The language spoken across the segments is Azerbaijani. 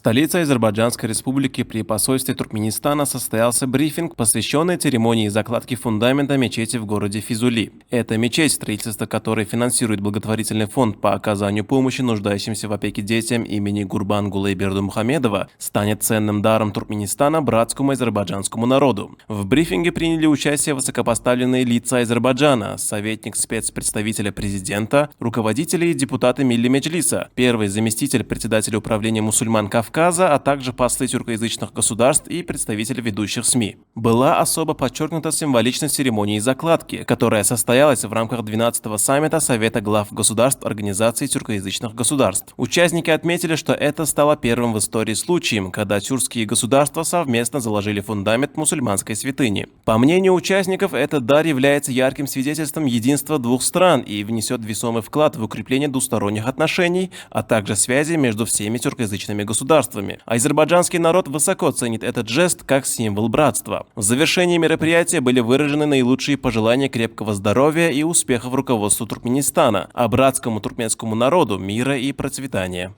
столице Азербайджанской республики при посольстве Туркменистана состоялся брифинг, посвященный церемонии закладки фундамента мечети в городе Физули. Эта мечеть, строительство которой финансирует благотворительный фонд по оказанию помощи нуждающимся в опеке детям имени Гурбангулы Бердумухамедова, станет ценным даром Туркменистана братскому азербайджанскому народу. В брифинге приняли участие высокопоставленные лица Азербайджана, советник спецпредставителя президента, руководители и депутаты Милли Меджлиса, первый заместитель председателя управления мусульман Кавказа, а также послы тюркоязычных государств и представители ведущих СМИ. Была особо подчеркнута символичность церемонии закладки, которая состоялась в рамках 12-го саммита Совета глав государств Организации тюркоязычных государств. Участники отметили, что это стало первым в истории случаем, когда тюркские государства совместно заложили фундамент мусульманской святыни. По мнению участников, этот дар является ярким свидетельством единства двух стран и внесет весомый вклад в укрепление двусторонних отношений, а также связи между всеми тюркоязычными государствами. Азербайджанский народ высоко ценит этот жест как символ братства. В завершении мероприятия были выражены наилучшие пожелания крепкого здоровья и успехов руководству Туркменистана, а братскому туркменскому народу мира и процветания.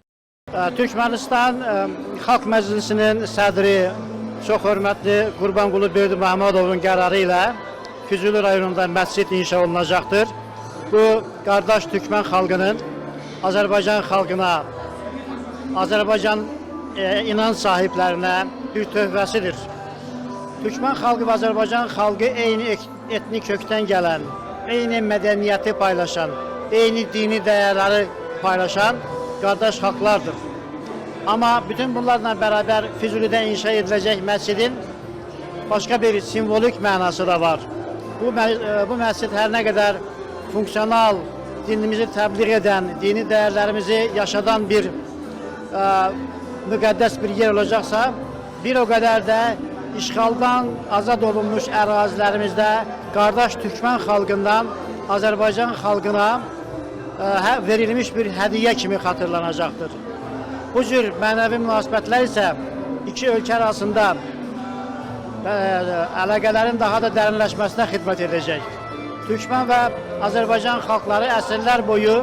Türkmenistan Xalq Məclisinin sədri çox hörmətli Qurbanqulu Berdimuhamedovun qərarı ilə Füzuli rayonunda məscid inşa olunacaqdır. Bu, qardaş Türkmen xalqının Azərbaycan xalqına, Azərbaycan inanç sahiblərinə bir töhfəsidir. Türkmen xalqı və Azərbaycan xalqı eyni etnik kökdən gələn, eyni mədəniyyəti paylaşan, eyni dini dəyərləri paylaşan qardaş xalqlardır. Amma bütün bunlarla bərabər Füzulidə inşa ediləcək məscidin başqa bir simvolik mənası da var. Bu məscid hər nə qədər funksional, dinimizi təbliğ edən, dini dəyərlərimizi yaşadan bir müqəddəs bir yer olacaqsa, bir o qədər də işğaldan azad olunmuş ərazilərimizdə qardaş Türkmen xalqından Azərbaycan xalqına verilmiş bir hədiyyə kimi xatırlanacaqdır. Bu cür mənəvi münasibətlər isə iki ölkə arasında əlaqələrin daha da dərinləşməsinə xidmət edəcək. Türkmen və Azərbaycan xalqları əsrlər boyu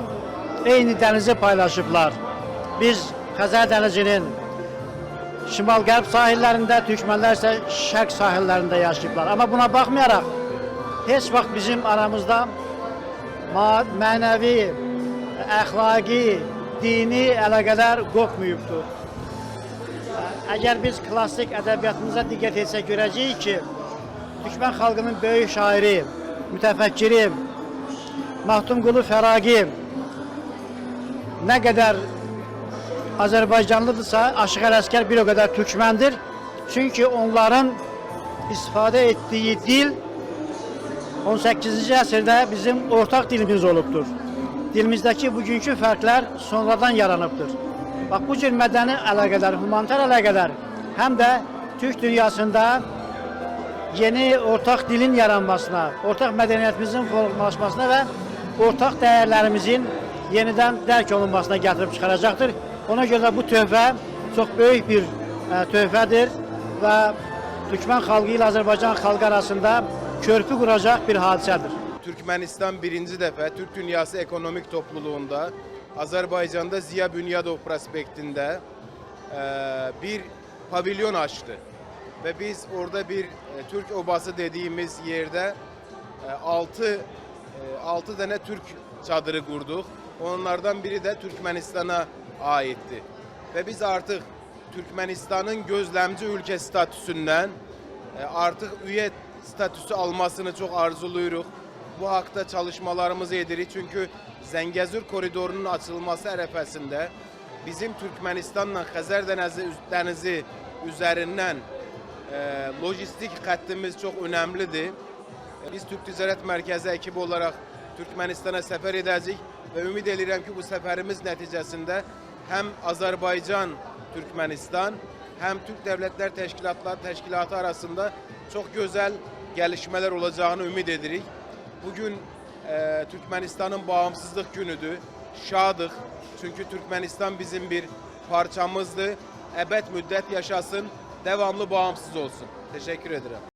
eyni dənizi paylaşıblar. Biz Xəzər dənizinin şimal-qərb sahillərində, Türkmenlər isə şərq sahillərində yaşayıblar. Amma buna baxmayaraq, heç vaxt bizim aramızda mənəvi, əxlaqi, dini əlaqələr qopmayıbdır. Əgər biz klassik ədəbiyyatımıza diqqət etsək, görəcəyik ki, Türkmen xalqının böyük şairi, mütəfəkkiri, Mahtumqulu Fəraqi nə qədər Azərbaycanlıdırsa, Aşıq Ələsgər bir o qədər Türkmendir. Çünki onların istifadə etdiyi dil 18-ci əsrdə bizim ortaq dilimiz olubdur. Dilimizdəki bugünkü fərqlər sonradan yaranıbdır. Bax, bu cür mədəni əlaqələr, humanitar əlaqələr həm də Türk dünyasında yeni ortaq dilin yaranmasına, ortaq mədəniyyətimizin formalaşmasına və ortaq dəyərlərimizin yenidən dərk olunmasına gətirib çıxaracaqdır. Ona görə bu töhfə çox böyük bir töhfədir və Türkmen xalqı ilə Azərbaycan xalqı arasında körpü quracaq bir hadisədir. Türkmenistan birinci defa Türk Dünyası Ekonomik Topluluğunda Azerbaycan'da Ziya Bünyadov prospektinde bir pavilyon açtı. Ve biz orada bir Türk obası dediğimiz yerde 6 tane Türk çadırı kurduk. Onlardan biri de Türkmenistan'a aitti. Ve biz artık Türkmenistan'ın gözlemci ülke statüsünden artık üye statüsü almasını çok arzuluyoruz. Bu hakta çalışmalarımızı edirik. Çünkü Zengezur koridorunun açılması ərəfəsində bizim Türkmenistan'la Xəzər dənizi üzerinden lojistik xəttimiz çok önemlidir. Biz Türk Ticaret Merkezi ekibi olarak Türkmenistan'a sefer edəcəyik ve ümid edirəm ki bu seferimiz neticesinde hem Azerbaycan, Türkmenistan hem Türk Devletler Teşkilatı arasında çok güzel gelişmeler olacağını ümid edirik. Bugün Türkmenistan'ın bağımsızlık günüdür. Şadıq. Çünkü Türkmenistan bizim bir parçamızdır. Əbəd müddət yaşasın, devamlı bağımsız olsun. Teşekkür ederim.